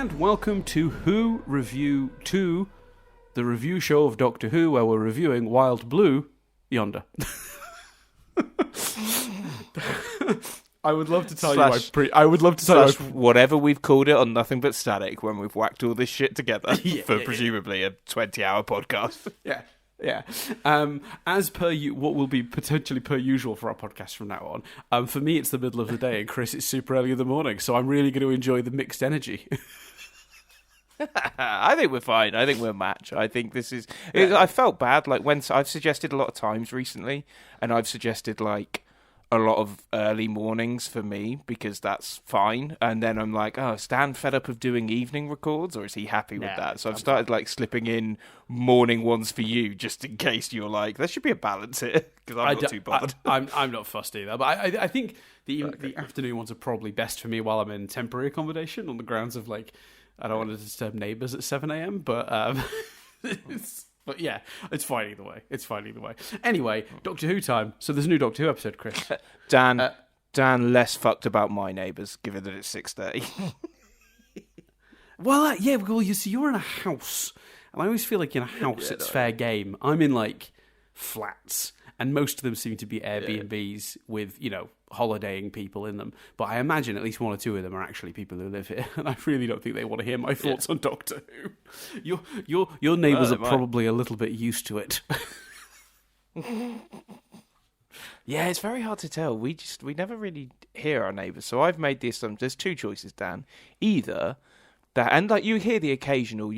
and welcome to Who Review 2, the review show of Doctor Who, where we're reviewing Wild Blue Yonder. I would love to tell whatever we've called it on Nothing But Static when we've whacked all this shit together for presumably a 20-hour podcast. Yeah. As per what will be potentially per usual for our podcast from now on. For me, it's the middle of the day, and Chris, it's super early in the morning, so I'm really going to enjoy the mixed energy. I think we're fine. I think we're a match. I think this is... I felt bad, like, when I've suggested a lot of times recently, and I've suggested, like, a lot of early mornings for me, because that's fine. And then I'm like, oh, is Stan fed up of doing evening records, or is he happy with that? So I've started, like, slipping in morning ones for you, just in case you're like, there should be a balance here, because I'm not too bothered. I'm not fussed either, but I think the afternoon ones are probably best for me while I'm in temporary accommodation, on the grounds of, like, I don't want to disturb neighbours at 7 a.m, but but yeah, it's fine either way. Anyway, Doctor Who time. So there's a new Doctor Who episode, Chris. Dan, less fucked about my neighbours, given that it's 6:30. Well, you see, you're in a house, and I always feel like in a house it's fair game. I'm in, like, flats, and most of them seem to be Airbnbs with, you know, holidaying people in them. But I imagine at least one or two of them are actually people who live here, and I really don't think they want to hear my thoughts on Doctor Who. Your neighbours are probably a little bit used to it. Yeah, it's very hard to tell. We never really hear our neighbours. So I've made the assumption. There's two choices, Dan. Either that, and like you hear the occasional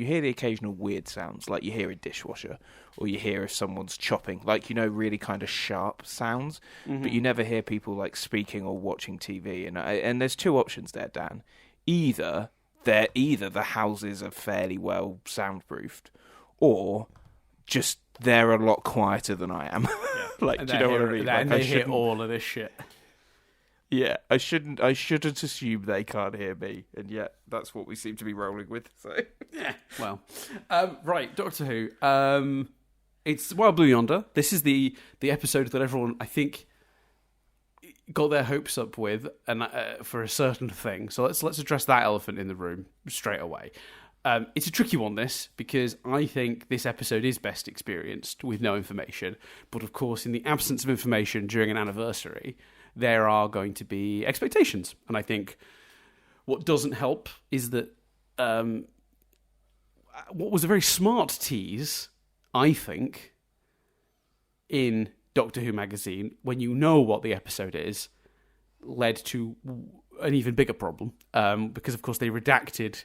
weird sounds, like you hear a dishwasher, or you hear if someone's chopping, like, you know, really kind of sharp sounds. Mm-hmm. But you never hear people like speaking or watching TV. And there's two options there, Dan. Either the houses are fairly well soundproofed, or just they're a lot quieter than I am. Yeah. Like, do you know what I mean? And like, they hear all of this shit. Yeah, I shouldn't assume they can't hear me, and yet that's what we seem to be rolling with. So yeah, well, right, Doctor Who. It's Wild Blue Yonder. This is the episode that everyone, I think, got their hopes up with, and for a certain thing. So let's address that elephant in the room straight away. It's a tricky one, this, because I think this episode is best experienced with no information. But of course, in the absence of information during an anniversary, there are going to be expectations. And I think what doesn't help is that what was a very smart tease, I think, in Doctor Who magazine, when you know what the episode is, led to an even bigger problem. Because, of course, they redacted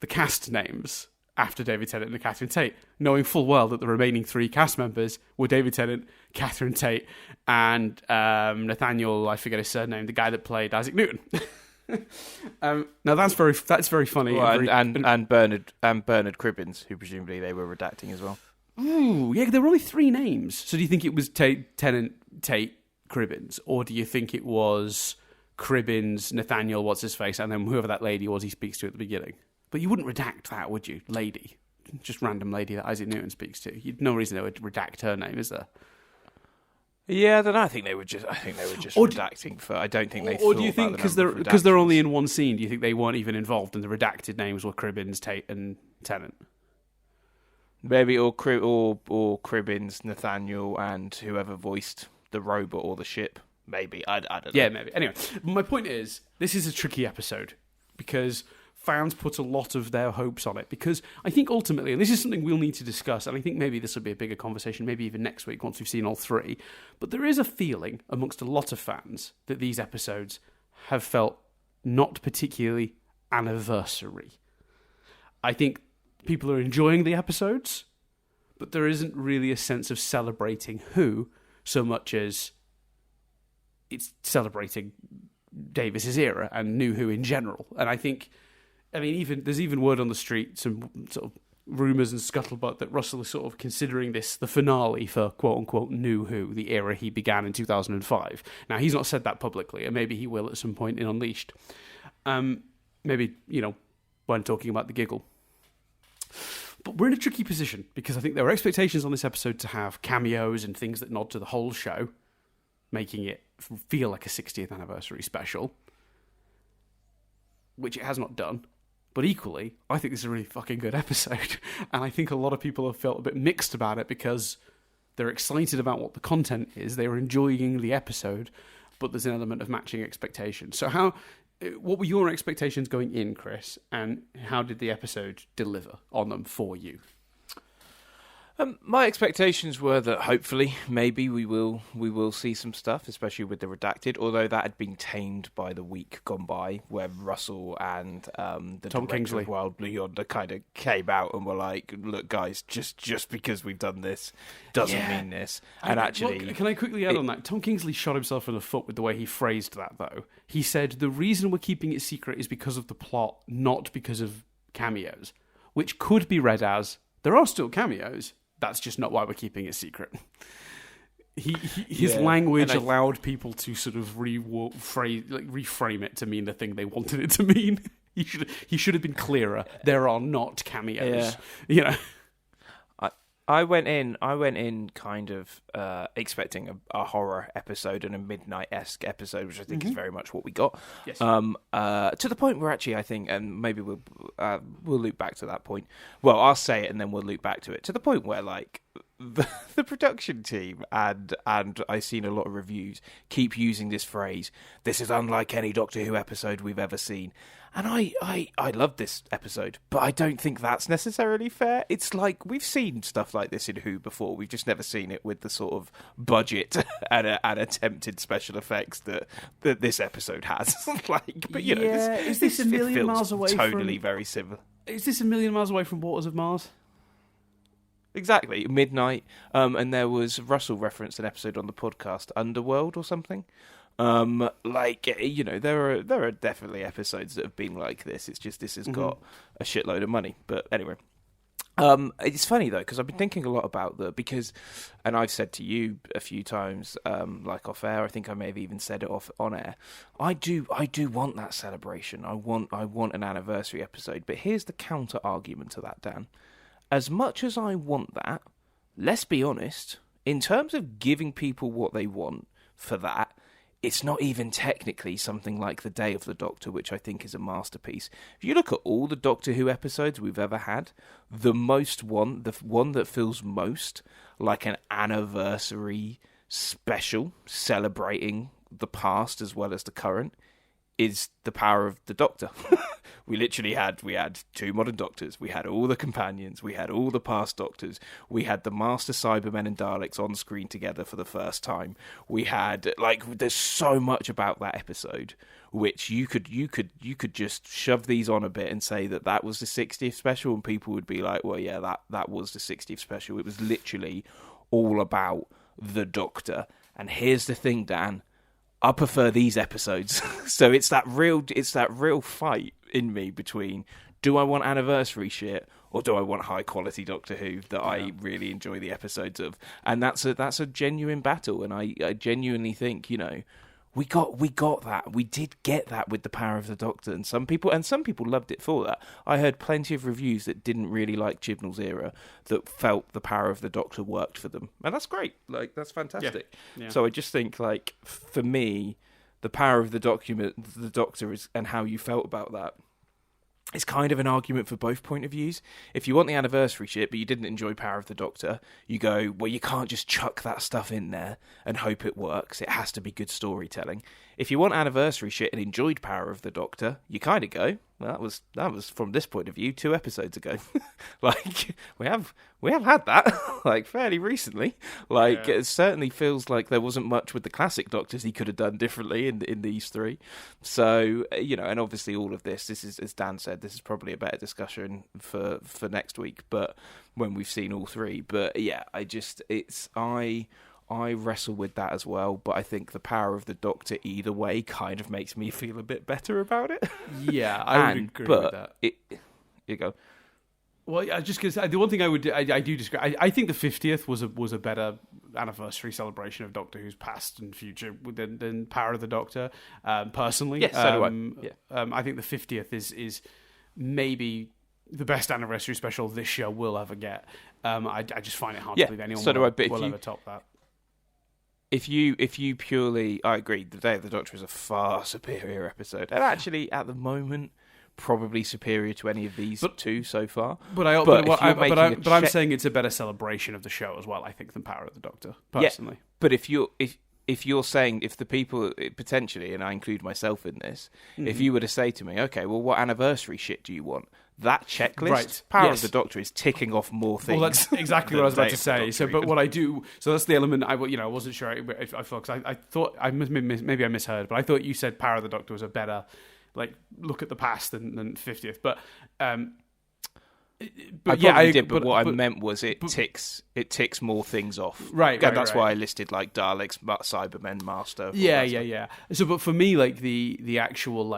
the cast names after David Tennant and Catherine Tate, knowing full well that the remaining three cast members were David Tennant, Catherine Tate, and Nathaniel, I forget his surname, the guy that played Isaac Newton. Now that's very funny. Well, and Bernard Cribbins, who presumably they were redacting as well. Ooh, yeah, there were only three names. So do you think it was Tennant, Tate, Cribbins, or do you think it was Cribbins, Nathaniel, what's his face, and then whoever that lady was he speaks to at the beginning? But you wouldn't redact that, would you? Lady. Just random lady that Isaac Newton speaks to. You'd no reason they would redact her name, is there? Yeah, then I think they were just redacting for. I don't think they. Or do you think because they're only in one scene, do you think they weren't even involved and the redacted names were Cribbins, Tate, and Tennant? Maybe or Cribbins, Nathaniel, and whoever voiced the robot or the ship. Maybe I don't know. Yeah, maybe. Anyway, my point is, this is a tricky episode because fans put a lot of their hopes on it, because I think ultimately, and this is something we'll need to discuss, and I think maybe this will be a bigger conversation, maybe even next week once we've seen all three, but there is a feeling amongst a lot of fans that these episodes have felt not particularly anniversary. I think people are enjoying the episodes, but there isn't really a sense of celebrating Who so much as it's celebrating Davis's era and New Who in general. And I think, there's even word on the street, some sort of rumours and scuttlebutt that Russell is sort of considering this the finale for quote-unquote New Who, the era he began in 2005. Now, he's not said that publicly, and maybe he will at some point in Unleashed. Maybe, when talking about the giggle. But we're in a tricky position, because I think there were expectations on this episode to have cameos and things that nod to the whole show, making it feel like a 60th anniversary special, which it has not done. But equally, I think this is a really fucking good episode. And I think a lot of people have felt a bit mixed about it because they're excited about what the content is, they're enjoying the episode, but there's an element of matching expectations. So what were your expectations going in, Chris, and how did the episode deliver on them for you? My expectations were that hopefully, maybe we will see some stuff, especially with the redacted. Although that had been tamed by the week gone by, where Russell and the Tom director Kingsley of Wild Blue Yonder kind of came out and were like, "Look, guys, just because we've done this doesn't mean this." And actually, can I quickly add on that? Tom Kingsley shot himself in the foot with the way he phrased that, though. He said the reason we're keeping it secret is because of the plot, not because of cameos, which could be read as there are still cameos. That's just not why we're keeping it secret. His language allowed people to sort of reframe it to mean the thing they wanted it to mean. He should have been clearer. There are not cameos. Yeah. I went in kind of expecting a horror episode and a midnight-esque episode, which I think is very much what we got. Yes. To the point where actually I think, and maybe we'll loop back to that point. Well, I'll say it and then we'll loop back to it. To the point where like the production team and I've seen a lot of reviews keep using this phrase, "This is unlike any Doctor Who episode we've ever seen." And I love this episode, but I don't think that's necessarily fair. It's like, we've seen stuff like this in Who before. We've just never seen it with the sort of budget and attempted special effects that this episode has. But you know, is this a million miles away totally very similar. Is this a million miles away from Waters of Mars? Exactly, midnight. And there was, Russell referenced an episode on the podcast, Underworld or something. You know, there are definitely episodes that have been like this. It's just this has got a shitload of money. But anyway, it's funny though, because I've been thinking a lot about and I've said to you a few times, like off air. I think I may have even said it on air. I do want that celebration. I want an anniversary episode. But here's the counter argument to that, Dan. As much as I want that, let's be honest. In terms of giving people what they want for that, it's not even technically something like The Day of the Doctor, which I think is a masterpiece. If you look at all the Doctor Who episodes we've ever had, the one that feels most like an anniversary special celebrating the past as well as the current is The Power of the Doctor. We had 2 modern Doctors, we had all the companions, we had all the past Doctors, we had the Master Cybermen and Daleks on screen together for the first time. We had, there's so much about that episode, which you could just shove these on a bit and say that was the 60th special, and people would be like, well, yeah, that was the 60th special. It was literally all about the Doctor. And here's the thing, Dan, I prefer these episodes. So it's that real fight in me between, do I want anniversary shit or do I want high quality Doctor Who that I really enjoy the episodes of? And that's a genuine battle, and I genuinely think, you know, we got that. We did get that with The Power of the Doctor, and some people loved it for that. I heard plenty of reviews that didn't really like Chibnall's era that felt The Power of the Doctor worked for them, and that's great. That's fantastic. Yeah. So I just think, for me, The Power of the Doctor is, and how you felt about that, it's kind of an argument for both point of views. If you want the anniversary shit, but you didn't enjoy Power of the Doctor, you go, well, you can't just chuck that stuff in there and hope it works. It has to be good storytelling. If you want anniversary shit and enjoyed Power of the Doctor, you kind of go, well, that was from this point of view 2 episodes ago. we have had that fairly recently. It certainly feels like there wasn't much with the classic Doctors he could have done differently in these 3. So, you know, and obviously all of this is, as Dan said, this is probably a better discussion for next week, but when we've seen all 3. But yeah, I wrestle with that as well, but I think The Power of the Doctor either way kind of makes me feel a bit better about it. Yeah, I would agree with that. You go. Well, I just because the one thing I do disagree. I think the 50th was a better anniversary celebration of Doctor Who's past and future than Power of the Doctor. Personally, yes, so do I. I think the 50th is maybe the best anniversary special this show will ever get. I just find it hard to believe anyone will ever top that. If you purely, I agree, The Day of the Doctor is a far superior episode. And actually, at the moment, probably superior to any of these two so far. But I'm saying it's a better celebration of the show as well, I think, than Power of the Doctor, personally. Yeah, but if you're saying, if the people potentially, and I include myself in this, if you were to say to me, okay, well, what anniversary shit do you want? That checklist, right. Power of the Doctor is ticking off more things. Well, that's exactly what I was about to say. So, but what I do, so that's the element I wasn't sure if I thought, because I thought maybe I misheard, but I thought you said Power of the Doctor was a better look at the past than 50th, but. But I did. But what I meant was it ticks more things off. Right. That's why I listed Daleks, Cybermen, Master. Yeah. So, but for me, the actual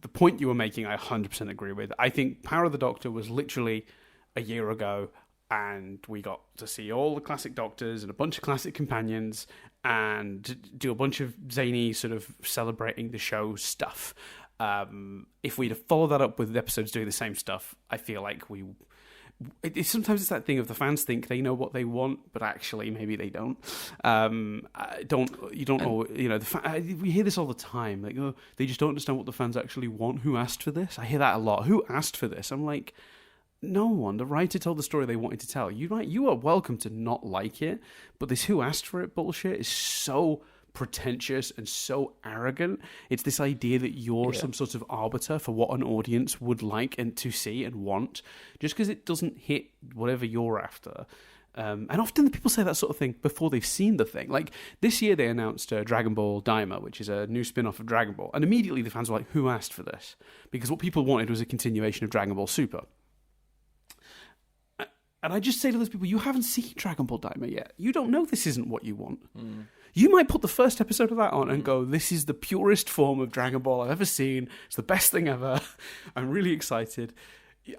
the point you were making, I 100% agree with. I think Power of the Doctor was literally a year ago, and we got to see all the classic Doctors and a bunch of classic companions, and do a bunch of zany sort of celebrating the show stuff. If we'd have followed that up with episodes doing the same stuff, I feel like sometimes it's that thing of the fans think they know what they want, but actually maybe they don't. You don't know. We hear this all the time. They just don't understand what the fans actually want. Who asked for this? I hear that a lot. Who asked for this? I'm like, no one. The writer told the story they wanted to tell. You are welcome to not like it, but this who asked for it bullshit is so pretentious and so arrogant. It's this idea that you're some sort of arbiter for what an audience would like and to see and want, just because it doesn't hit whatever you're after. And often the people say that sort of thing before they've seen the thing. Like this year they announced Dragon Ball Daima, which is a new spin-off of Dragon Ball, and immediately the fans were like, who asked for this? Because what people wanted was a continuation of Dragon Ball Super. And I just say to those people, you haven't seen Dragon Ball Daima yet. You don't know this isn't what you want. You might put the first episode of that on and go, this is the purest form of Dragon Ball I've ever seen. It's the best thing ever. I'm really excited.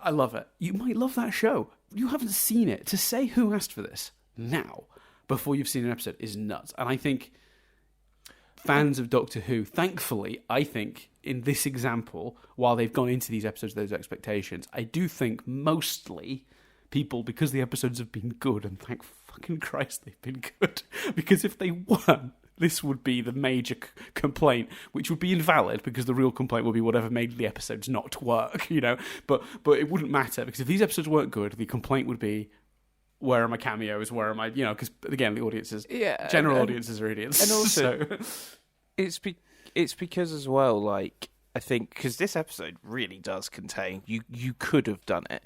I love it. You might love that show. You haven't seen it. To say who asked for this now, before you've seen an episode, is nuts. And I think fans of Doctor Who, thankfully, I think, in this example, while they've gone into these episodes with those expectations, I do think mostly people, because the episodes have been good, and thank fucking Christ they've been good, because if they weren't, this would be the major complaint, which would be invalid, because the real complaint would be whatever made the episodes not work, but it wouldn't matter, because if these episodes weren't good, the complaint would be, where are my cameos, where am I, because again, the audiences, general audiences are idiots. And also, so. it's because as well, I think, because this episode really does contain, you could have done it,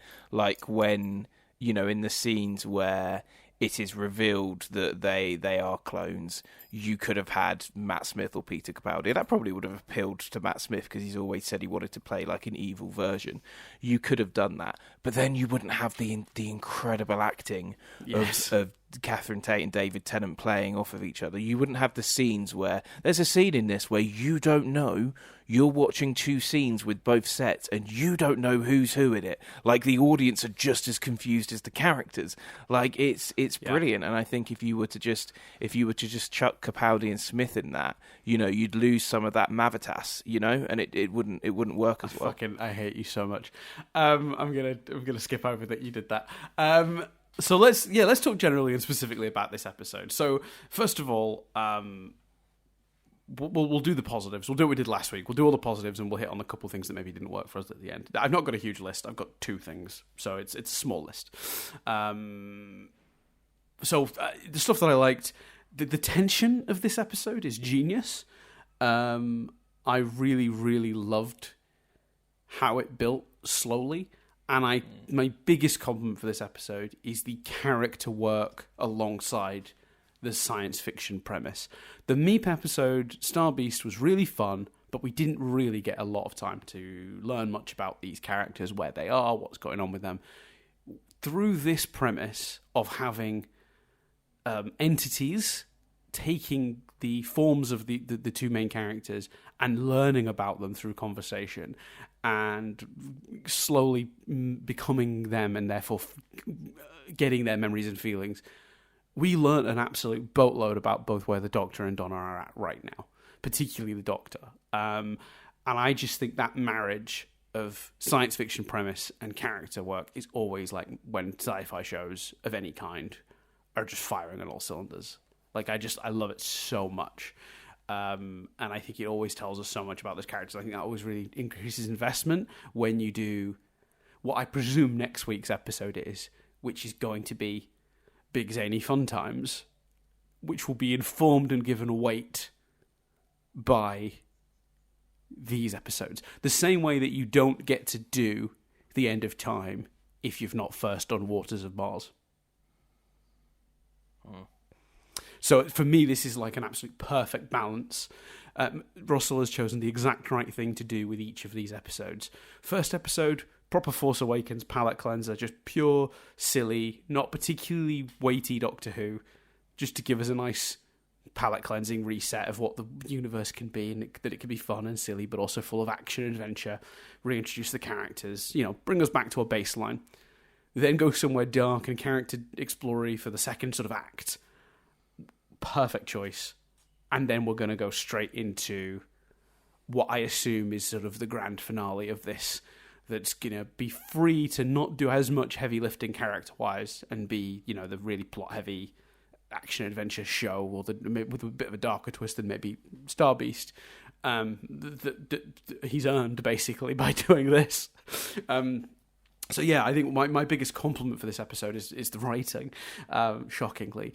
when, in the scenes where it is revealed that they are clones, you could have had Matt Smith or Peter Capaldi. That probably would have appealed to Matt Smith, because he's always said he wanted to play an evil version. You could have done that, but then you wouldn't have the incredible acting of Catherine Tate and David Tennant playing off of each other. You wouldn't have the scenes where there's a scene in this where you don't know, you're watching two scenes with both sets and you don't know who's who in it. The audience are just as confused as the characters. It's brilliant. And I think if you were to just chuck Capaldi and Smith in that, you'd lose some of that mavitas, and it wouldn't work as well. I hate you so much. I'm gonna skip over that you did that. So let's talk generally and specifically about this episode. So first of all, we'll do the positives. We'll do what we did last week. We'll do all the positives, and we'll hit on a couple of things that maybe didn't work for us at the end. I've not got a huge list. I've got two things, so it's a small list. So the stuff that I liked, the tension of this episode is genius. I really, really loved how it built slowly. And my biggest compliment for this episode is the character work alongside the science fiction premise. The Meep episode, Star Beast, was really fun, but we didn't really get a lot of time to learn much about these characters, where they are, what's going on with them. Through this premise of having entities taking the forms of the two main characters and learning about them through conversation and slowly becoming them, and therefore getting their memories and feelings, we learnt an absolute boatload about both where the Doctor and Donna are at right now, particularly the Doctor. And I just think that marriage of science fiction premise and character work is always when sci-fi shows of any kind are just firing on all cylinders. I love it so much. And I think it always tells us so much about those characters. I think that always really increases investment when you do what I presume next week's episode is, which is going to be Big Zany Fun Times, which will be informed and given weight by these episodes. The same way that you don't get to do The End of Time if you've not first done Waters of Mars. So for me, this is like an absolute perfect balance. Russell has chosen the exact right thing to do with each of these episodes. First episode, proper Force Awakens palate cleanser, just pure, silly, not particularly weighty Doctor Who, just to give us a nice palate cleansing reset of what the universe can be, and that it can be fun and silly, but also full of action and adventure. Reintroduce the characters, bring us back to a baseline. Then go somewhere dark and character explory for the second sort of act. Perfect choice. And then we're going to go straight into what I assume is sort of the grand finale of this, that's going to be free to not do as much heavy lifting character-wise and be, the really plot-heavy action-adventure show, or with a bit of a darker twist than maybe Star Beast. He's earned, basically, by doing this. So yeah, I think my biggest compliment for this episode is the writing, shockingly.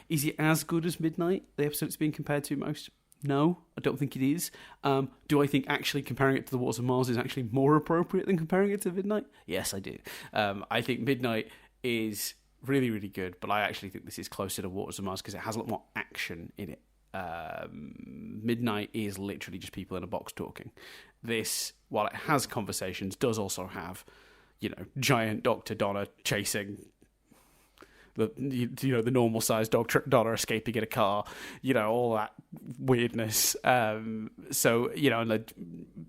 Is it as good as Midnight, the episode it's being compared to most? No, I don't think it is. Do I think actually comparing it to The Waters of Mars is actually more appropriate than comparing it to Midnight? Yes, I do. I think Midnight is really, really good, but I actually think this is closer to Waters of Mars because it has a lot more action in it. Midnight is literally just people in a box talking. This, while it has conversations, does also have giant Dr. Donna chasing the normal sized Donna escaping in a car, all that weirdness. And the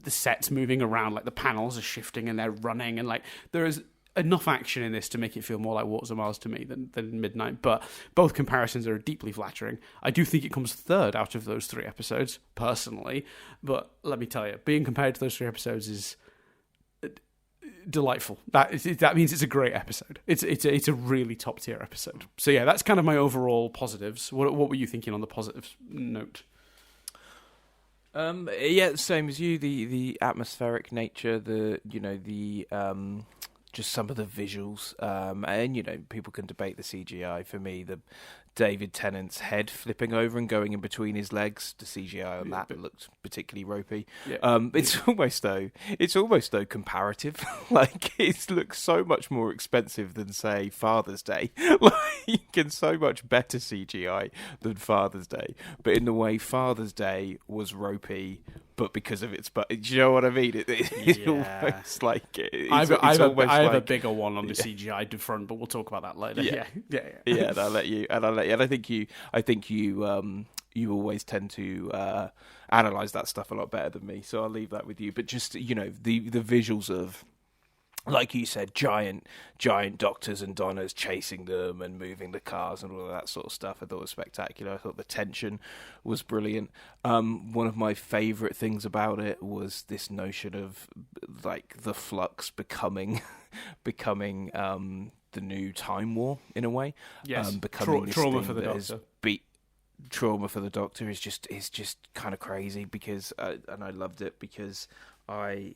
set's moving around, like the panels are shifting and they're running, and like there is enough action in this to make it feel more like Waters of Mars to me than Midnight. But both comparisons are deeply flattering. I do think it comes third out of those three episodes, personally. But let me tell you, being compared to those three episodes is delightful. That means it's a great episode. It's a really top tier episode. So yeah, that's kind of my overall positives. What were you thinking on the positive note? Yeah, same as you. The atmospheric nature, just some of the visuals, and people can debate the CGI. For me, the David Tennant's head flipping over and going in between his legs, the CGI on that looked particularly ropey. Yeah. It's almost though comparative. Like, it looks so much more expensive than, say, Father's Day. Like, and so much better CGI than Father's Day. But in the way Father's Day was ropey, but because of its, do you know what I mean? It's almost like I have a bigger one on the CGI front, but we'll talk about that later. Yeah. And I'll let you. And I think you always tend to analyze that stuff a lot better than me. So I'll leave that with you. But just the visuals of, like you said, giant doctors and Donnas chasing them and moving the cars and all of that sort of stuff, I thought was spectacular. I thought the tension was brilliant. One of my favourite things about it was this notion of like the Flux becoming the new Time War in a way. Yes, becoming trauma for the Doctor. Trauma for the Doctor is just kind of crazy because, and I loved it because I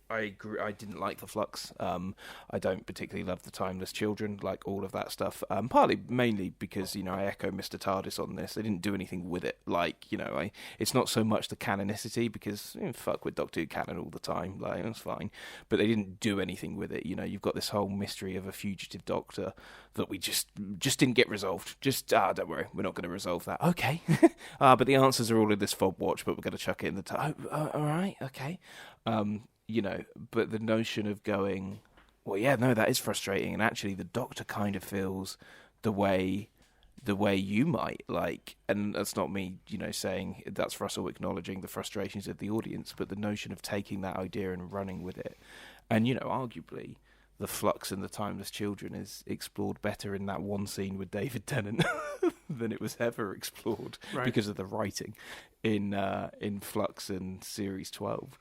agree. I didn't like the Flux. I don't particularly love the Timeless Children, like all of that stuff. Mainly because I echo Mr. TARDIS on this. They didn't do anything with it. Like it's not so much the canonicity because fuck with Doctor Who canon all the time. Like that's fine, but they didn't do anything with it. You've got this whole mystery of a fugitive Doctor that we just didn't get resolved. Don't worry, we're not going to resolve that. Okay, but the answers are all in this fob watch. But we're going to chuck it in the time. All right, okay. But the notion of going, well, yeah, no, that is frustrating, and actually the Doctor kind of feels the way you might like, and that's not me, saying that's Russell acknowledging the frustrations of the audience, but the notion of taking that idea and running with it, and arguably the Flux and the Timeless Children is explored better in that one scene with David Tennant than it was ever explored because of the writing in Flux and Series 12.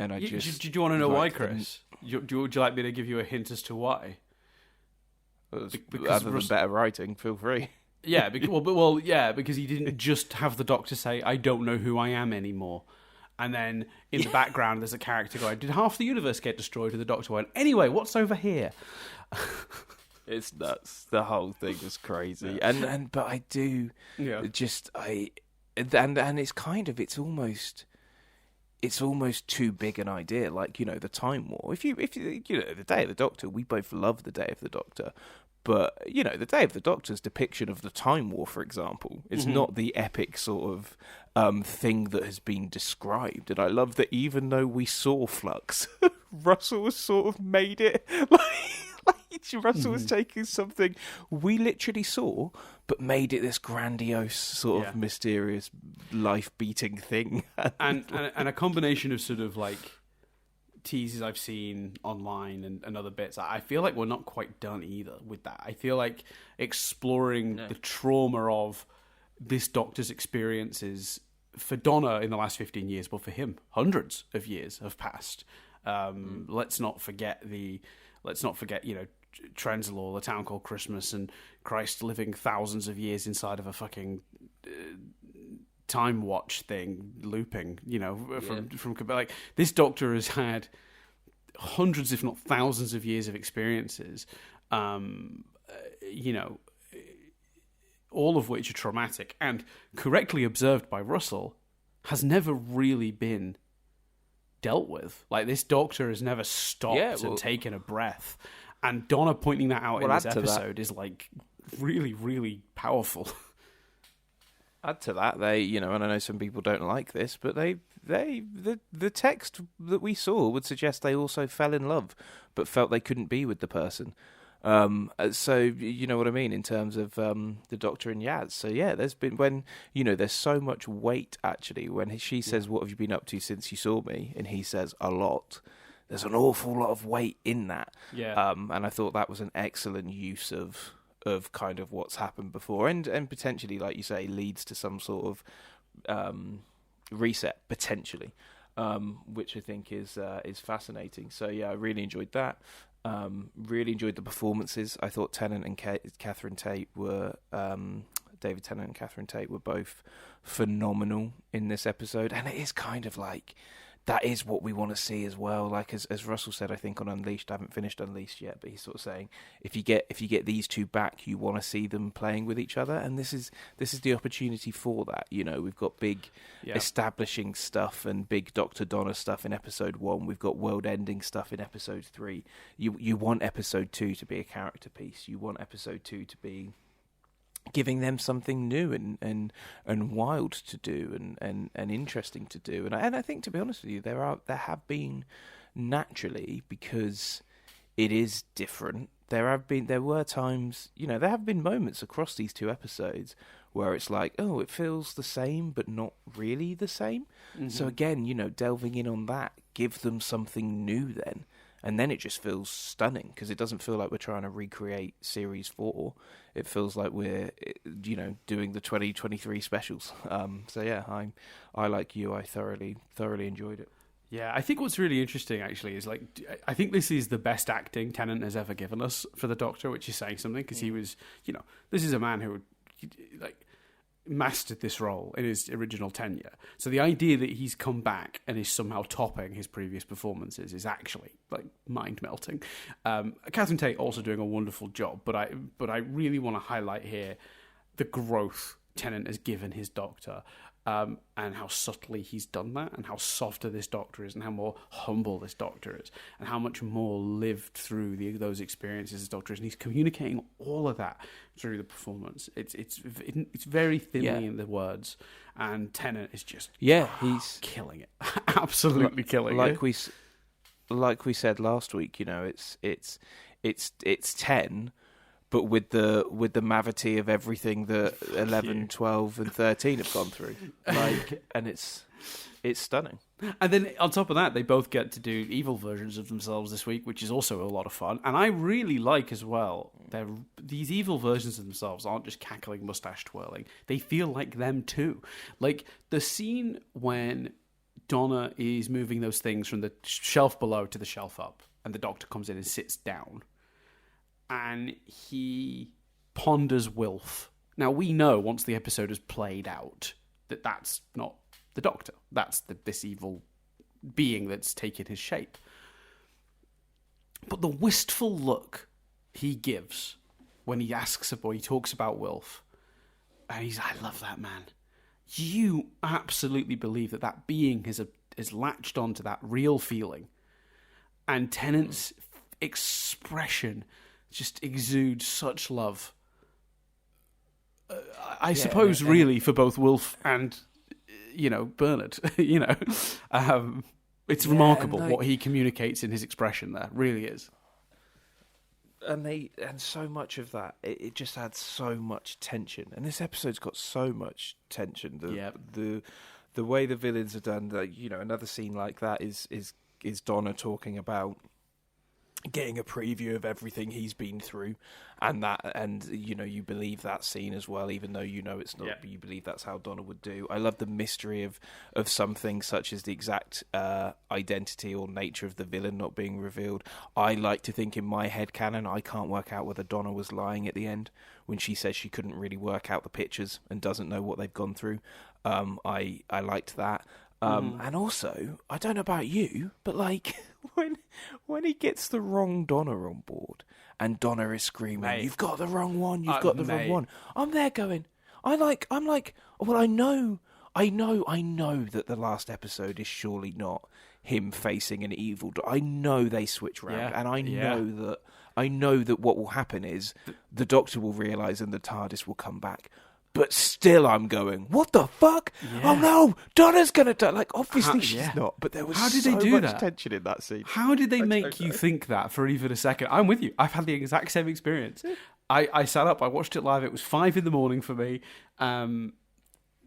And do you want to know why, Chris? Would you like me to give you a hint as to why? Other than better writing, feel free. Yeah, because he didn't just have the Doctor say, "I don't know who I am anymore," and then in the background there's a character going, "Did half the universe get destroyed?" And the Doctor went, "Anyway, what's over here?" It's nuts. The whole thing was crazy, and but I do, just and it's kind of it's almost too big an idea. Like, the Time War. If you the Day of the Doctor, we both love the Day of the Doctor. But, the Day of the Doctor's depiction of the Time War, for example, is not the epic sort of thing that has been described. And I love that even though we saw Flux, Russell has sort of made it Russell was taking something we literally saw, but made it this grandiose, sort of mysterious, life-beating thing. and a combination of sort of like teasers I've seen online and other bits. I feel like we're not quite done either with that. I feel like exploring the trauma of this Doctor's experiences for Donna in the last 15 years, but for him, hundreds of years have passed. Let's not forget, Trenzalore, the town called Christmas, and Christ living thousands of years inside of a fucking time watch thing looping, from like, this Doctor has had hundreds if not thousands of years of experiences, all of which are traumatic, and correctly observed by Russell, has never really been dealt with. Like, this Doctor has never stopped and taken a breath, and Donna pointing that out in this episode is like really, really powerful. Add to that, they, and I know some people don't like this, but the text that we saw would suggest they also fell in love, but felt they couldn't be with the person. So you know what I mean in terms of the Doctor and Yaz. So yeah, there's been there's so much weight actually when she says, "What have you been up to since you saw me?" and he says, "A lot." There's an awful lot of weight in that. Yeah. And I thought that was an excellent use of kind of what's happened before, and potentially, like you say, leads to some sort of reset potentially, which I think is fascinating. So yeah, I really enjoyed that. Really enjoyed the performances. I thought Tennant and Catherine Tate were David Tennant and Catherine Tate were both phenomenal in this episode, and it is kind of like, that is what we want to see as well. Like as Russell said, I think on Unleashed, I haven't finished Unleashed yet, but he's sort of saying if you get these two back, you want to see them playing with each other, and this is the opportunity for that. We've got big establishing stuff and big Dr. Donna stuff in episode 1. We've got world-ending stuff in episode 3. You want episode 2 to be a character piece. You want episode 2 to be giving them something new and wild to do and interesting to do, and I think, to be honest with you, there have been, naturally, because it is different, there were times, there have been moments across these two episodes where it's like, oh, it feels the same but not really the same. So again, delving in on that, give them something new then. And then it just feels stunning, because it doesn't feel like we're trying to recreate Series 4. It feels like we're, doing the 2023 specials. So yeah, I like you. I thoroughly enjoyed it. Yeah, I think what's really interesting, actually, is like, I think this is the best acting Tennant has ever given us for the Doctor, which is saying something, because he was, this is a man who, mastered this role in his original tenure. So the idea that he's come back and is somehow topping his previous performances is actually like mind melting. Catherine Tate also doing a wonderful job, but I really want to highlight here the growth Tennant has given his Doctor, and how subtly he's done that, and how softer this Doctor is, and how more humble this Doctor is, and how much more lived through those experiences this Doctor is, and he's communicating all of that through the performance. It's very thinly in the words, and Tennant is just he's killing it, absolutely killing it. Like we said last week, it's 10. But with the mavity of everything that 11, 12, and 13 have gone through, and it's stunning. And then on top of that, they both get to do evil versions of themselves this week, which is also a lot of fun. And I really like as well, these evil versions of themselves aren't just cackling, mustache twirling. They feel like them too. Like the scene when Donna is moving those things from the shelf below to the shelf up, and the Doctor comes in and sits down. And he ponders Wilf Now, we know once the episode has played out that that's not the Doctor. That's this evil being that's taken his shape. But the wistful look he gives when he asks about, he talks about Wilf, and I love that man. You absolutely believe that being has latched onto that real feeling, and Tennant's expression just exudes such love. I suppose, really, for both Wilf and Bernard, it's remarkable what he communicates in his expression. There really is. And so much of that, it just adds so much tension. And this episode's got so much tension. The way the villains are done, another scene like that is Donna talking about getting a preview of everything he's been through, and you believe that scene as well, even though it's not. Yeah. But you believe that's how Donna would do. I love the mystery of something such as the exact identity or nature of the villain not being revealed. I like to think in my head canon, I can't work out whether Donna was lying at the end when she says she couldn't really work out the pictures and doesn't know what they've gone through. I liked that. And also, I don't know about you, but when he gets the wrong Donna on board and Donna is screaming, mate, "You've got the wrong one! You've got the wrong one!" I'm there going, I'm like, well, I know that the last episode is surely not him facing an evil. I know they switch round, and I know that what will happen is the Doctor will realise and the TARDIS will come back. But still, I'm going, what the fuck? Yeah. Oh no, Donna's gonna die. Like, obviously she's not. But there was so much tension in that scene. How did they make you think that for even a second? I'm with you. I've had the exact same experience. I sat up, I watched it live. It was 5 a.m. for me.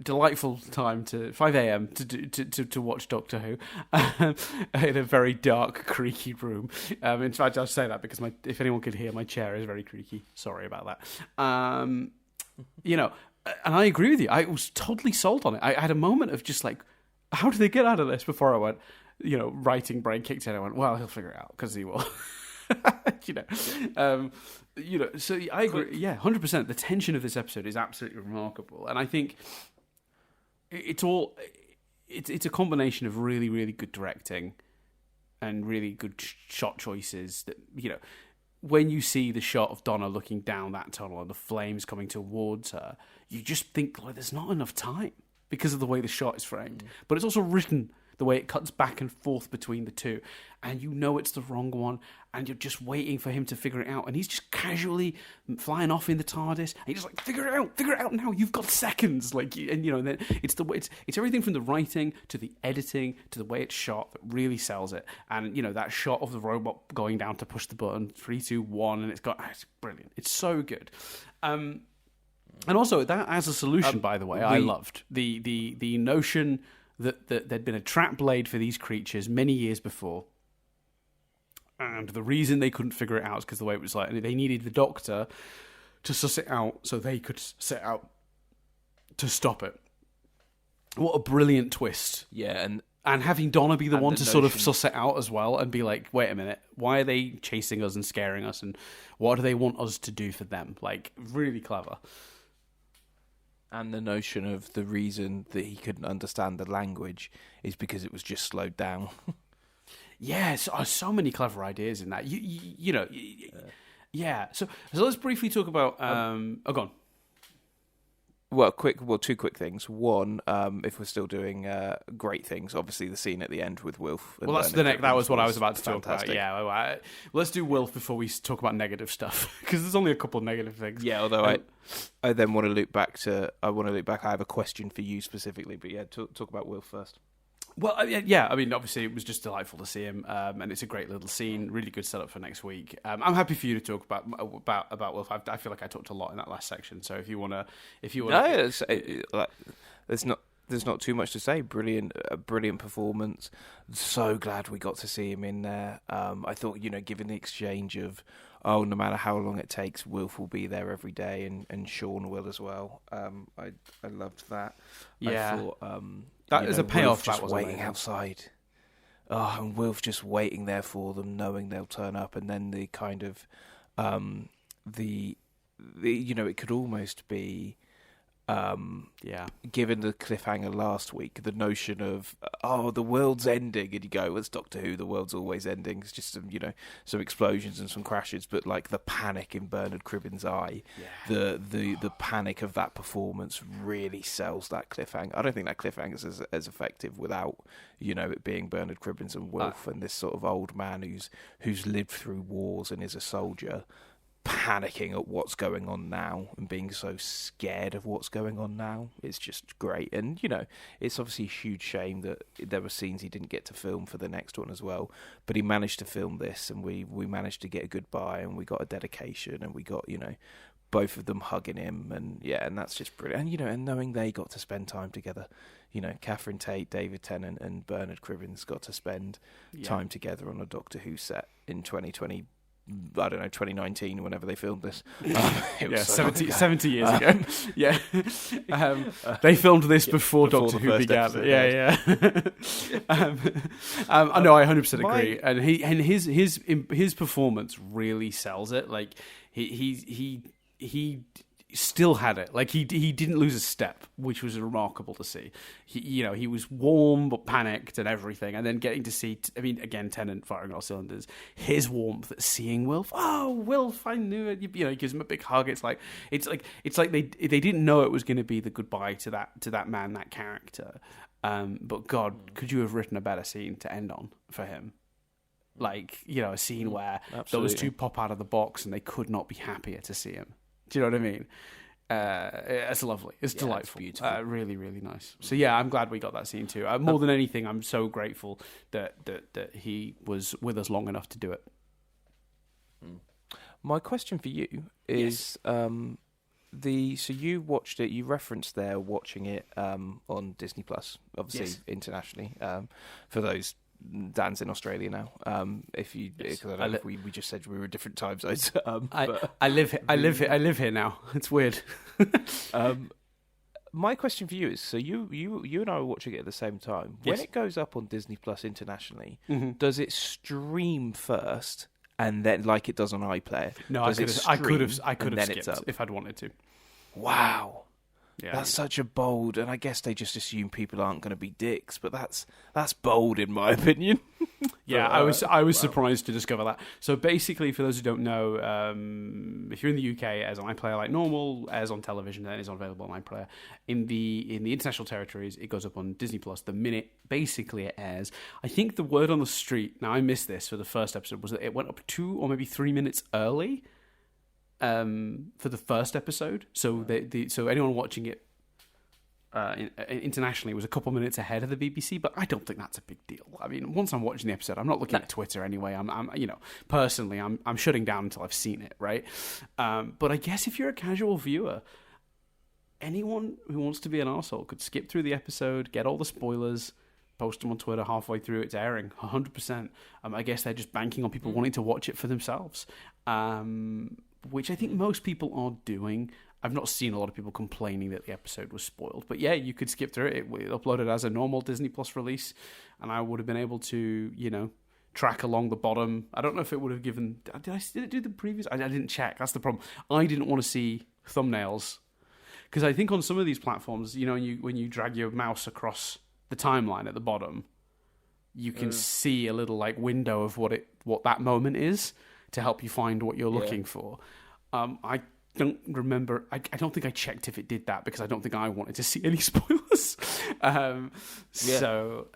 Delightful time 5 a.m. to watch Doctor Who in a very dark, creaky room. In fact, I'll say that because if anyone could hear, my chair is very creaky. Sorry about that. And I agree with you. I was totally sold on it. I had a moment of just like, how do they get out of this? Before I went, writing brain kicked in. I went, well, he'll figure it out because he will. So I agree. Yeah, 100%. The tension of this episode is absolutely remarkable, and I think it's a combination of really, really good directing and really good shot choices. That when you see the shot of Donna looking down that tunnel and the flames coming towards her, you just think, there's not enough time because of the way the shot is framed. But it's also written the way it cuts back and forth between the two. And it's the wrong one, and you're just waiting for him to figure it out. And he's just casually flying off in the TARDIS, and he's just like, figure it out now. You've got seconds. And then it's everything from the writing to the editing to the way it's shot that really sells it. And that shot of the robot going down to push the button, 3, 2, 1, and it's brilliant. It's so good. And also that as a solution, by the way, I loved the notion that there'd been a trap blade for these creatures many years before. And the reason they couldn't figure it out is because the way it was like, they needed the Doctor to suss it out so they could set out to stop it. What a brilliant twist. Yeah, and having Donna be the one to sort of suss it out as well and be like, wait a minute, why are they chasing us and scaring us, and what do they want us to do for them? Really clever. And the notion of the reason that he couldn't understand the language is because it was just slowed down. Yeah, so many clever ideas in that. Yeah. So let's briefly talk about. Go on. Well, two quick things. One, if we're still doing great things, obviously the scene at the end with Wilf. Well, that's the next. That was what I was about to talk about. Yeah, well, let's do Wilf before we talk about negative stuff, because there's only a couple of negative things. Yeah, although I then want to loop back. I have a question for you specifically, but yeah, talk about Wilf first. Well, yeah. I mean, obviously, it was just delightful to see him, and it's a great little scene. Really good setup for next week. I'm happy for you to talk about Wilf. I feel like I talked a lot in that last section. So if you want to, there's not too much to say. Brilliant performance. So glad we got to see him in there. I thought, given the exchange of, no matter how long it takes, Wilf will be there every day, and Sean will as well. I loved that. Yeah. I thought, that is a payoff. Wilf just waiting outside. Oh, and Wilf just waiting there for them, knowing they'll turn up, and then the kind of it could almost be Yeah. Given the cliffhanger last week, the notion of the world's ending, and you go, well, it's Doctor Who, the world's always ending. It's just some explosions and some crashes, but like the panic in Bernard Cribbin's eye, the panic of that performance really sells that cliffhanger. I don't think that cliffhanger is as effective without it being Bernard Cribbins and Wilf and this sort of old man who's lived through wars and is a soldier, panicking at what's going on now and being so scared of what's going on now. It's just great. And it's obviously a huge shame that there were scenes he didn't get to film for the next one as well, but he managed to film this, and we managed to get a goodbye, and we got a dedication, and we got both of them hugging him, and that's just brilliant. And knowing they got to spend time together, Catherine Tate, David Tennant and Bernard Cribbins got to spend time together on a Doctor Who set in 2020, I don't know, 2019, whenever they filmed this. It was 70 years ago. Yeah. They filmed this before Doctor Who began. Episode, yeah. I know, I 100% agree. And his performance really sells it. Like, he still had it. Like, he didn't lose a step, which was remarkable to see. He was warm but panicked and everything, and then getting to see, again, Tennant firing all cylinders. His warmth at seeing Wilf. Oh, Wilf, I knew it. He gives him a big hug. It's like they didn't know it was going to be the goodbye to that man, that character. But God, could you have written a better scene to end on for him? Like, a scene where those two pop out of the box and they could not be happier to see him. Do you know what I mean? It's lovely. It's delightful. It's beautiful. Really, really nice. So yeah, I'm glad we got that scene too. More than anything, I'm so grateful that he was with us long enough to do it. My question for you is, so you watched it. You referenced there watching it on Disney Plus, obviously internationally. For those. Dan's in Australia now. Because I don't know if we just said we were different time zones. I live here now. It's weird. My question for you is: so you and I were watching it at the same time. When it goes up on Disney Plus internationally, does it stream first and then, like it does on iPlayer? No, I could have skipped if I'd wanted to. Wow. Yeah. That's such a bold, and I guess they just assume people aren't going to be dicks, but that's bold in my opinion. Yeah, I was surprised to discover that. So basically, for those who don't know, if you're in the UK, as on iPlayer like normal, as on television, then it's available on iPlayer. In the international territories, it goes up on Disney Plus the minute basically it airs. I think the word on the street, now I missed this for the first episode, was that it went up 2 or maybe 3 minutes early. For the first episode, so so anyone watching it internationally was a couple minutes ahead of the BBC, but I don't think that's a big deal. I mean, once I'm watching the episode, I'm not looking at Twitter anyway. I'm personally, I'm shutting down until I've seen it, right? But I guess if you're a casual viewer, anyone who wants to be an arsehole could skip through the episode, get all the spoilers, post them on Twitter halfway through it's airing, 100%. I guess they're just banking on people wanting to watch it for themselves. Which I think most people are doing. I've not seen a lot of people complaining that the episode was spoiled. But yeah, you could skip through it. It uploaded as a normal Disney Plus release, and I would have been able to, track along the bottom. I don't know if it would have given... Did it do the previous? I didn't check. That's the problem. I didn't want to see thumbnails. Because I think on some of these platforms, when you drag your mouse across the timeline at the bottom, you can see a little window of what that moment is, to help you find what you're looking for. I don't remember. I don't think I checked if it did that because I don't think I wanted to see any spoilers. So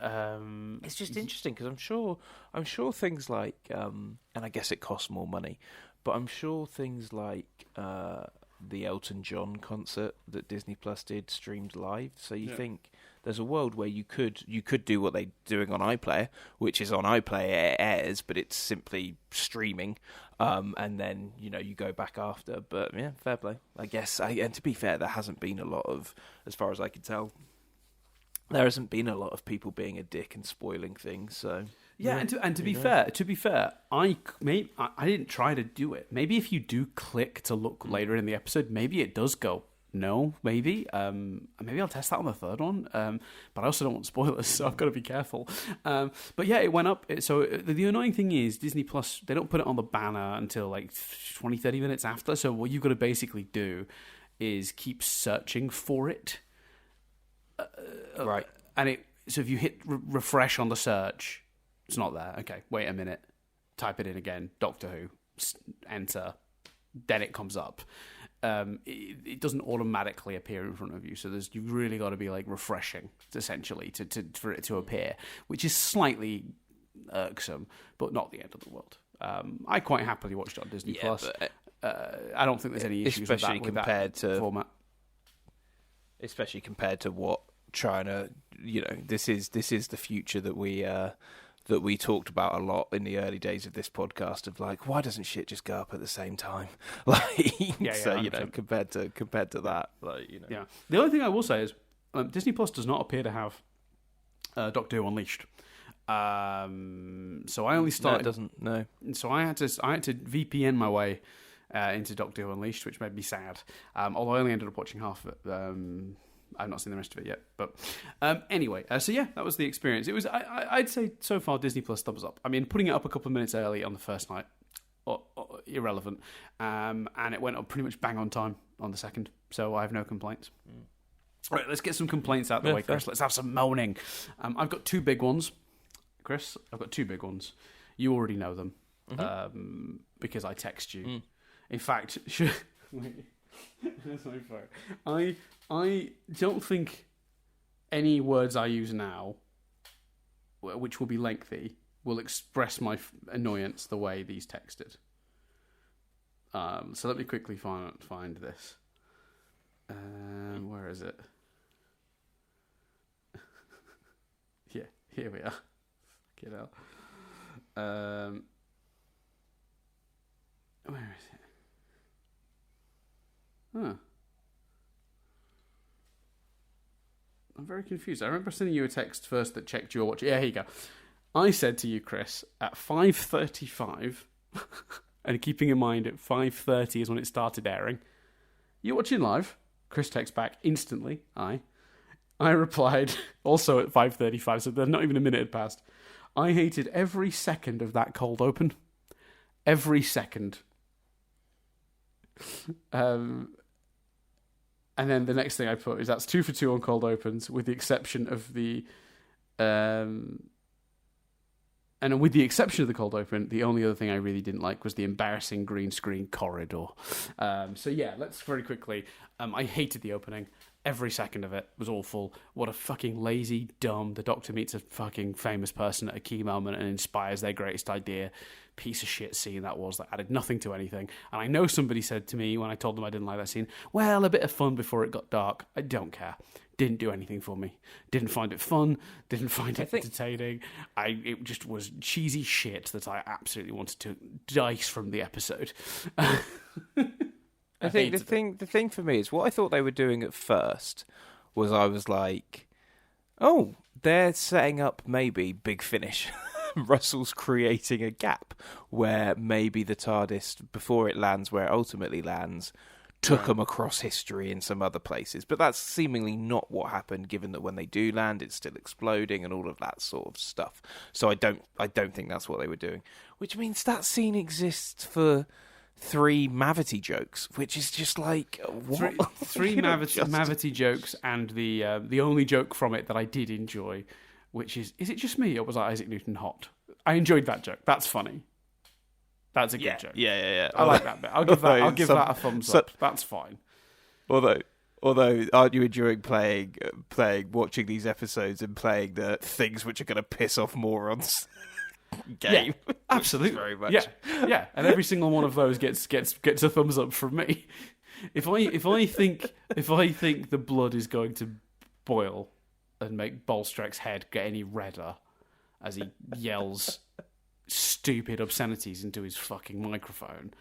it's just interesting because I'm sure things like, and I guess it costs more money, but I'm sure things like the Elton John concert that Disney Plus did streamed live. So you think there's a world where you could do what they're doing on iPlayer, which is on iPlayer it airs, but it's simply streaming, and then you go back after. But yeah, fair play, I guess. And to be fair, there hasn't been a lot of, as far as I can tell, there hasn't been a lot of people being a dick and spoiling things. So yeah, and to be fair, I didn't try to do it. Maybe if you do click to look later in the episode, maybe it does go. No, maybe. Maybe I'll test that on the third one. But I also don't want spoilers, so I've got to be careful. But yeah, it went up. So the annoying thing is Disney Plus, they don't put it on the banner until 20, 30 minutes after. So what you've got to basically do is keep searching for it. Right. And so if you hit refresh on the search, it's not there. Okay, wait a minute. Type it in again. Doctor Who. Enter. Then it comes up. It doesn't automatically appear in front of you, so you've really got to be like refreshing, essentially, for it to appear, which is slightly irksome, but not the end of the world. I quite happily watched it on Disney Plus. But, I don't think there's any issues with that format. Especially compared to what China, this is the future that we talked about a lot in the early days of this podcast of like, why doesn't shit just go up at the same time? Compared to that, Yeah. The only thing I will say is Disney Plus does not appear to have Doctor Who Unleashed. So I only started. No, it doesn't. No. So I had to VPN my way into Doctor Who Unleashed, which made me sad. Although I only ended up watching half of it. I've not seen the rest of it yet, but anyway. So yeah, that was the experience. It was. I'd say so far Disney Plus thumbs up. I mean, putting it up a couple of minutes early on the first night, irrelevant, and it went up pretty much bang on time on the second. So I have no complaints. All right, let's get some complaints out of the way, Chris. Let's have some moaning. I've got two big ones, Chris. I've got two big ones. You already know them because I text you. In fact, that's my phone. I don't think any words I use now, which will be lengthy, will express my annoyance the way these texted. So let me quickly find this. Where is it? Yeah, here we are. Fucking hell. Where is it? Huh. I'm very confused. I remember sending you a text first that checked your watch. Yeah, here you go. I said to you, Chris, at 5:35, and keeping in mind at 5:30 is when it started airing. You watching live? Chris texts back instantly. I replied also at 5:35, so not even a minute had passed. I hated every second of that cold open. Every second. And then the next thing I put is that's 2 for 2 on cold opens, with the exception of the cold open, the only other thing I really didn't like was the embarrassing green screen corridor. So yeah, let's very quickly. I hated the opening. Every second of it was awful. What a fucking lazy, dumb. The Doctor meets a fucking famous person at a key moment and inspires their greatest idea. Piece of shit scene that was. That added nothing to anything. And I know somebody said to me when I told them I didn't like that scene, well, a bit of fun before it got dark. I don't care. Didn't do anything for me. Didn't find it fun. Didn't find it entertaining. It just was cheesy shit that I absolutely wanted to dice from the episode. I think the thing for me is what I thought they were doing at first was I was like, oh, they're setting up maybe Big Finish. Russell's creating a gap where maybe the TARDIS, before it lands where it ultimately lands, took them across history in some other places. But that's seemingly not what happened, given that when they do land, it's still exploding and all of that sort of stuff. So I don't think that's what they were doing. Which means that scene exists for 3 Mavity jokes, which is just like what? Three Mavity jokes, and the only joke from it that I did enjoy, which is it just me or was Isaac Newton hot? I enjoyed that joke. That's funny. That's a good joke. Yeah. I like that bit. I'll give that a thumbs up. That's fine. Although, aren't you enjoying watching these episodes and playing the things which are going to piss off morons? Game. Yeah, absolutely. Very much. Yeah, and every single one of those gets a thumbs up from me. If I think the blood is going to boil and make Bolstrek's head get any redder as he yells stupid obscenities into his fucking microphone,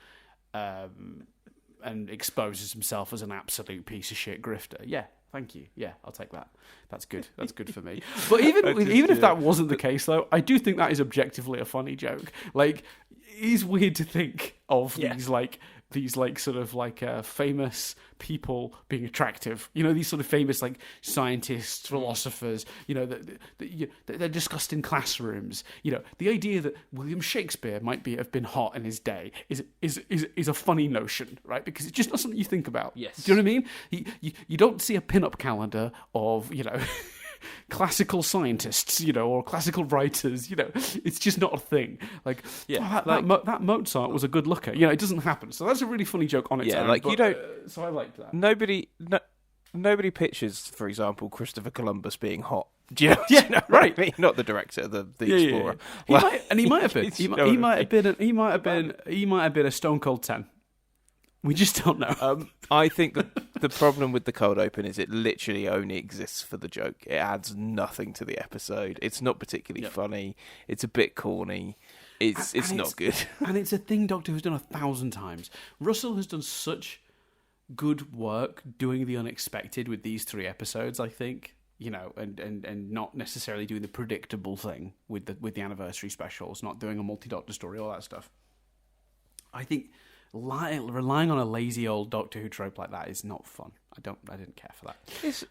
and exposes himself as an absolute piece of shit grifter, yeah. Thank you. Yeah, I'll take that. That's good. That's good for me. But even if that wasn't the case, though, I do think that is objectively a funny joke. Like, it's weird to think of these like these like sort of like famous people being attractive. You know, these sort of famous like scientists, philosophers. You know, that they're discussed in classrooms. You know, the idea that William Shakespeare might have been hot in his day is a funny notion, right? Because it's just not something you think about. Yes. Do you know what I mean? You don't see a pin-up calendar of, you know, classical scientists, you know, or classical writers, you know. It's just not a thing. Like, that Mozart was a good looker. You know, it doesn't happen. So that's a really funny joke on its own. Like, you don't... so I liked that. Nobody pictures, for example, Christopher Columbus being hot. Do you know? Yeah, you know, right. I mean? Not the director, the explorer. Yeah. He might have been. He might have been a Stone Cold 10. We just don't know. I think the problem with the cold open is it literally only exists for the joke. It adds nothing to the episode. It's not particularly funny. It's a bit corny. It's not good. And it's a thing Doctor Who's done 1,000 times. Russell has done such good work doing the unexpected with these 3 episodes, I think. You know, and not necessarily doing the predictable thing with the anniversary specials, not doing a multi-Doctor story, all that stuff. I think relying on a lazy old Doctor Who trope like that is not fun. I didn't care for that. It's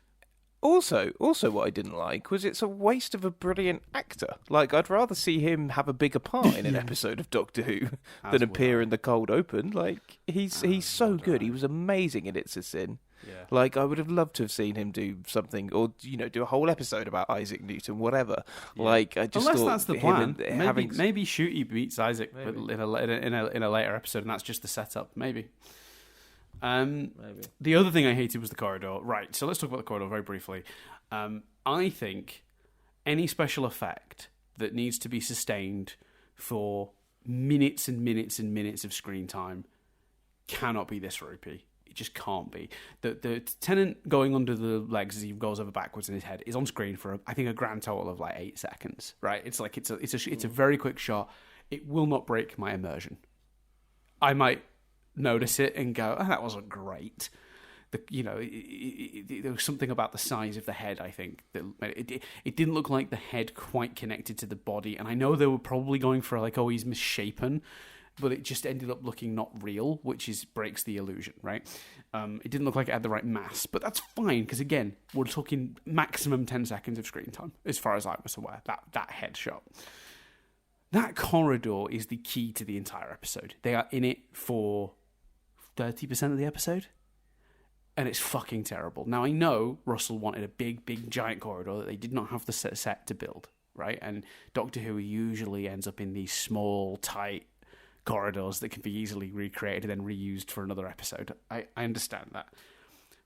also what I didn't like was it's a waste of a brilliant actor. Like, I'd rather see him have a bigger part in an episode of Doctor Who than appear in the cold open. Like, he's so good. He was amazing in It's a Sin. Yeah. Like, I would have loved to have seen him do something, or, you know, do a whole episode about Isaac Newton, whatever. Yeah. Like, I just Unless thought that's the plan. Maybe Shooty beats Isaac but in a later episode, and that's just the setup. Maybe. The other thing I hated was the corridor. Right, so let's talk about the corridor very briefly. I think any special effect that needs to be sustained for minutes and minutes and minutes of screen time cannot be this ropey. It just can't be. The Tennant going under the legs as he goes over backwards in his head is on screen for I think a grand total of like 8 seconds. Right? It's like it's a very quick shot. It will not break my immersion. I might notice it and go, "Oh, that wasn't great." There was something about the size of the head. I think that it didn't look like the head quite connected to the body. And I know they were probably going for like, "Oh, he's misshapen." But it just ended up looking not real, which breaks the illusion, right? It didn't look like it had the right mass, but that's fine, because again, we're talking maximum 10 seconds of screen time, as far as I was aware, that headshot. That corridor is the key to the entire episode. They are in it for 30% of the episode, and it's fucking terrible. Now, I know Russell wanted a big, giant corridor that they did not have the set to build, right? And Doctor Who usually ends up in these small, tight corridors that can be easily recreated and then reused for another episode. I understand that.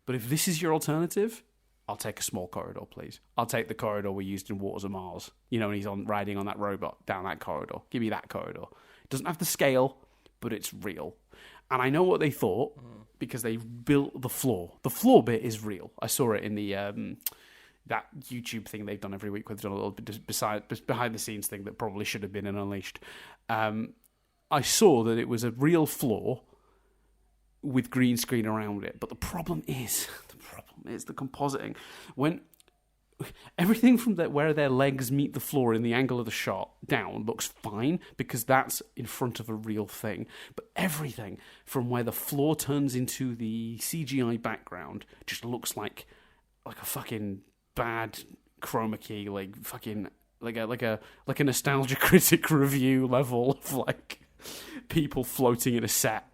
But if this is your alternative, I'll take a small corridor, please. I'll take the corridor we used in Waters of Mars. You know, when he's riding on that robot down that corridor. Give me that corridor. It doesn't have the scale, but it's real. And I know what they thought because they built the floor. The floor bit is real. I saw it in the that YouTube thing they've done every week where they've done a little bit behind the scenes thing that probably should have been in Unleashed. I saw that it was a real floor with green screen around it. But the problem is the compositing. When everything from where their legs meet the floor in the angle of the shot down looks fine because that's in front of a real thing. But everything from where the floor turns into the CGI background just looks like a fucking bad chroma key, like fucking like a nostalgia critic review level of like people floating in a set.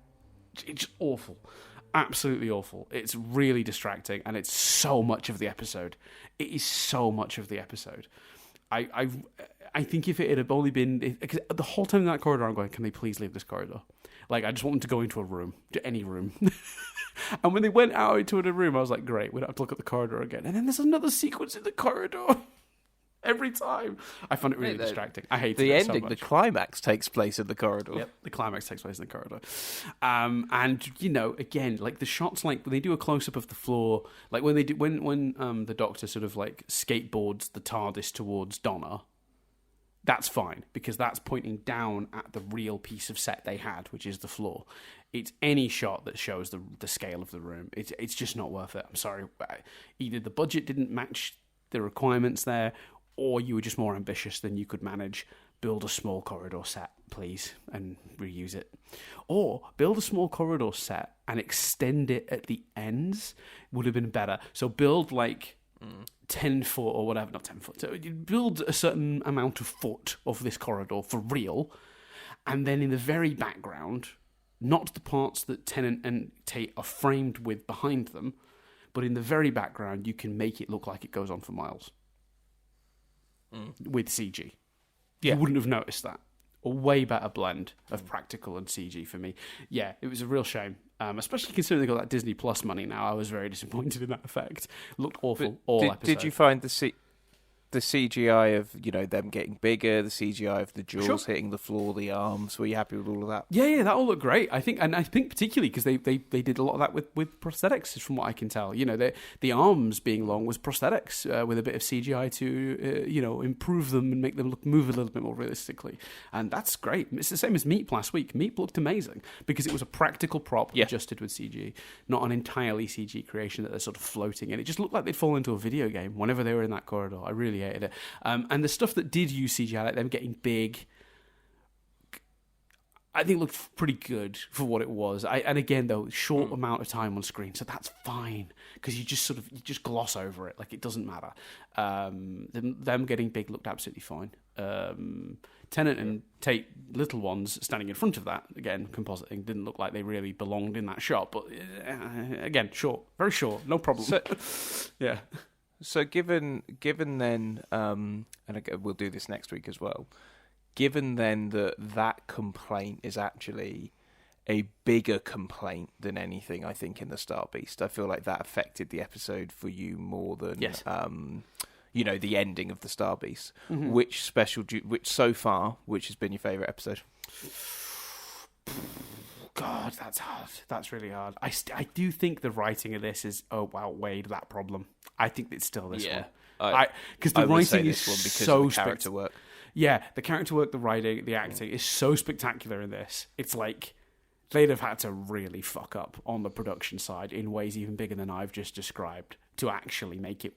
It's awful. Absolutely awful. It's really distracting, and it's so much of the episode. It is so much of the episode. I think if it had only been... Because the whole time in that corridor, I'm going, can they please leave this corridor? Like, I just want them to go into a room. To any room. And when they went out into a room, I was like, great, we don't have to look at the corridor again. And then there's another sequence in the corridor. Every time. I found it really distracting. I hate the it ending. So much. The climax takes place in the corridor. Yep, the climax takes place in the corridor. And you know, again, like the shots, like when they do a close up of the floor, like when they do when the Doctor sort of like skateboards the TARDIS towards Donna. That's fine because that's pointing down at the real piece of set they had, which is the floor. It's any shot that shows the scale of the room. It's just not worth it. I'm sorry. Either the budget didn't match the requirements there, or you were just more ambitious than you could manage. Build a small corridor set, please, and reuse it. Or build a small corridor set and extend it at the ends would have been better. So build like 10 foot or whatever, not 10 foot. So you build a certain amount of foot of this corridor for real, and then in the very background, not the parts that Tennant and Tate are framed with behind them, but in the very background, you can make it look like it goes on for miles with CG. Yeah. You wouldn't have noticed that. A way better blend of practical and CG for me. Yeah, it was a real shame. Especially considering they got that Disney Plus money now. I was very disappointed in that effect. Looked awful episode. Did you find the CGI of them getting bigger, the CGI of the jaws hitting the floor, the arms? Were you happy with all of that? Yeah, that all looked great. I think particularly because they did a lot of that with prosthetics, from what I can tell. The arms being long was prosthetics with a bit of CGI to improve them and make them move a little bit more realistically, and that's great. It's the same as Meep last week. Meep looked amazing because it was a practical prop adjusted with CG, not an entirely CG creation that they're sort of floating in. It just looked like they'd fall into a video game whenever they were in that corridor. I really hated it. And the stuff that did use CGI, like them getting big, I think looked pretty good for what it was. And again, though, short amount of time on screen, so that's fine because you just gloss over it, like it doesn't matter. Them getting big looked absolutely fine. Tennant and Tate, little ones standing in front of that, again, compositing, didn't look like they really belonged in that shot. But again, short, very short, no problem. So, yeah. So given then, and again, we'll do this next week as well, given then that complaint is actually a bigger complaint than anything, I think, in the Star Beast, I feel like that affected the episode for you more than, the ending of the Star Beast. Mm-hmm. Which so far, which has been your favourite episode? God, that's hard. That's really hard. I do think the writing of this is outweighed that problem. I think it's still this one. Because the writing is so of the character work. Yeah, the character work, the writing, the acting is so spectacular in this. It's like they'd have had to really fuck up on the production side in ways even bigger than I've just described to actually make it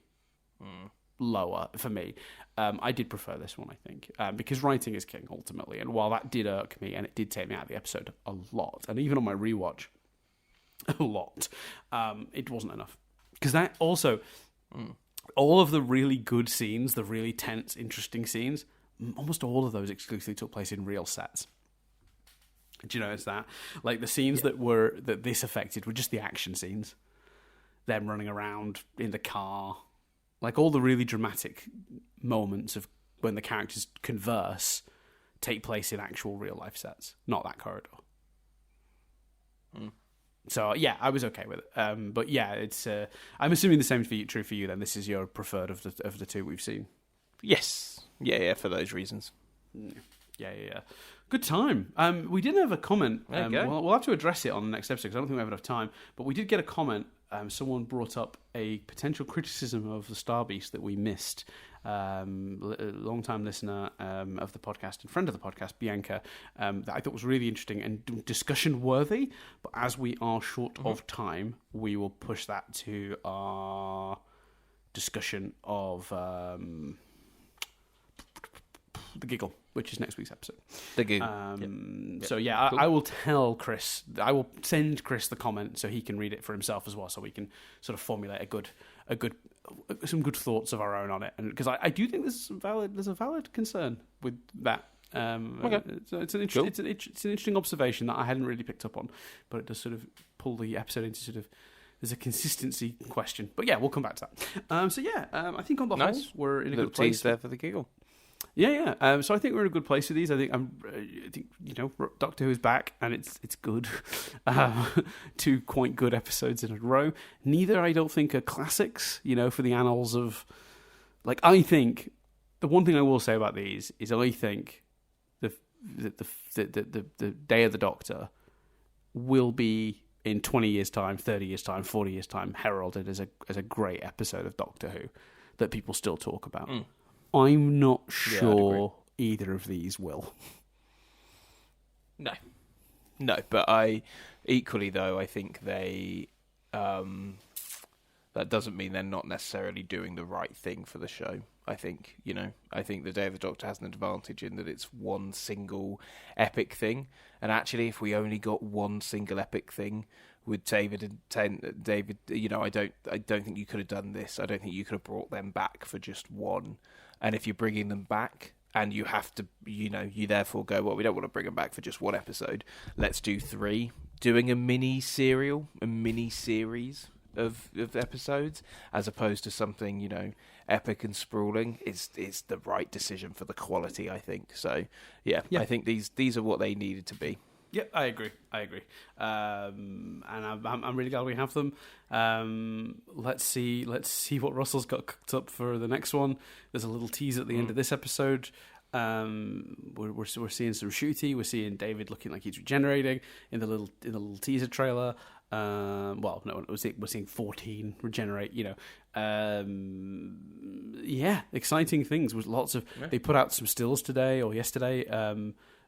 lower for me. I did prefer this one, I think, because writing is king ultimately. And while that did irk me and it did take me out of the episode a lot, and even on my rewatch, a lot, it wasn't enough. Because that also, all of the really good scenes, the really tense, interesting scenes, almost all of those exclusively took place in real sets. Do you notice that? Like the scenes that this affected were just the action scenes, them running around in the car. Like all the really dramatic moments of when the characters converse take place in actual real life sets, not that corridor. So yeah, I was okay with it. But yeah, it's. I'm assuming the same true for you. Then this is your preferred of the two we've seen. Yes. Yeah. For those reasons. Yeah. Good time. We didn't have a comment. We'll have to address it on the next episode because I don't think we have enough time. But we did get a comment. Someone brought up a potential criticism of the Star Beast that we missed. A long-time listener of the podcast and friend of the podcast, Bianca, that I thought was really interesting and discussion-worthy. But as we are short of time, we will push that to our discussion of The Giggle, which is next week's episode. The Giggle. So yeah, cool. I will tell Chris. I will send Chris the comment so he can read it for himself as well, so we can sort of formulate some good thoughts of our own on it. And because I do think there's a valid concern with that. Okay. So it's an interesting observation that I hadn't really picked up on, but it does sort of pull the episode into sort of. There's a consistency question, but yeah, we'll come back to that. I think on the whole we're in a good place there for The Giggle. Yeah. So I think we're in a good place with these. I think Doctor Who's back, and it's good. 2 quite good episodes in a row. Neither, I don't think, are classics. For the annals of, like, I think the one thing I will say about these is I think the Day of the Doctor will be in 20 years' time, 30 years' time, 40 years' time heralded as a great episode of Doctor Who that people still talk about. I'm not sure either of these will. No, but equally though, I think they that doesn't mean they're not necessarily doing the right thing for the show. I think the Day of the Doctor has an advantage in that it's one single epic thing, and actually, if we only got one single epic thing with David, I don't think you could have done this. I don't think you could have brought them back for just one. And if you're bringing them back, and you have to, you therefore go, well, we don't want to bring them back for just one episode. Let's do 3. Doing a mini series of episodes, as opposed to something, epic and sprawling, is the right decision for the quality, I think. So, yeah. I think these are what they needed to be. Yeah, I agree. And I'm really glad we have them. Let's see what Russell's got cooked up for the next one. There's a little tease at the end of this episode. We're seeing some shooty. We're seeing David looking like he's regenerating in the little teaser trailer. We're seeing 14 regenerate. Exciting things. With lots of They put out some stills today or yesterday.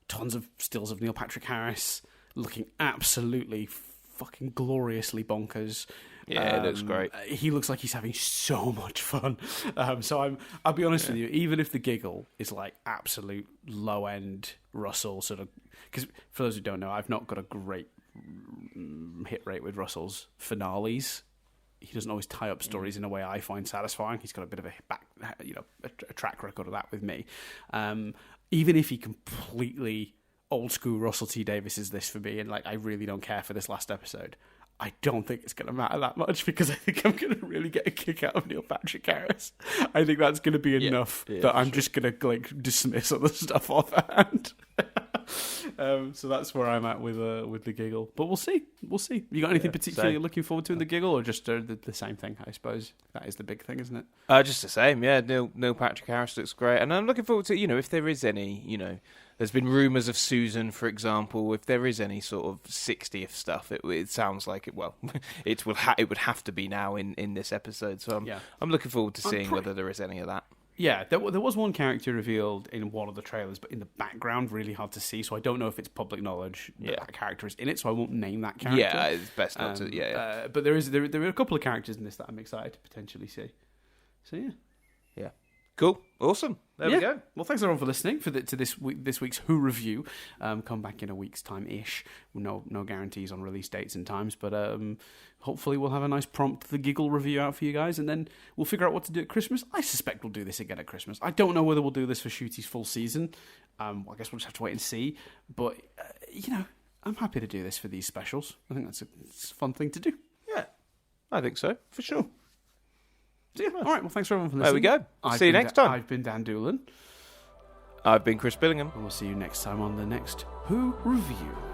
Tons of stills of Neil Patrick Harris looking absolutely fucking gloriously bonkers. Yeah, it looks great. He looks like he's having so much fun. I'll be honest with you, even if the giggle is like absolute low end Russell sort of, because for those who don't know, I've not got a great hit rate with Russell's finales. He doesn't always tie up stories in a way I find satisfying. He's got a bit of a track record of that with me. Even if he completely old school Russell T Davis is this for me, and like I really don't care for this last episode, I don't think it's going to matter that much, because I think I'm going to really get a kick out of Neil Patrick Harris. I think that's going to be enough that I'm just going to like dismiss other stuff offhand. So that's where I'm at with the giggle. But we'll see. You got anything particularly you're looking forward to in the giggle, or just the same thing? I suppose that is the big thing, isn't it? Just the same. Yeah, Neil Patrick Harris looks great, and I'm looking forward to if there is any There's been rumours of Susan, for example. If there is any sort of 60th stuff, it sounds like it. Well, it would have to be now in this episode. So I'm looking forward to seeing whether there is any of that. Yeah, there was one character revealed in one of the trailers, but in the background, really hard to see. So I don't know if it's public knowledge that character is in it. So I won't name that character. Yeah, it's best not to. Yeah. But there are a couple of characters in this that I'm excited to potentially see. So yeah. Cool. Awesome. There we go. Well, thanks everyone for listening to this week's Who review. Come back in a week's time ish. No guarantees on release dates and times, but hopefully we'll have a nice prompt The Giggle review out for you guys, and then we'll figure out what to do at Christmas. I suspect we'll do this again at Christmas. I don't know whether we'll do this for Shooty's full season. I guess we'll just have to wait and see. But I'm happy to do this for these specials. I think it's a fun thing to do. Yeah, I think so for sure. So all right, well, thanks for everyone for listening. There we go. See you next time. I've been Dan Doolan. I've been Chris Billingham. And we'll see you next time on the next Who Review.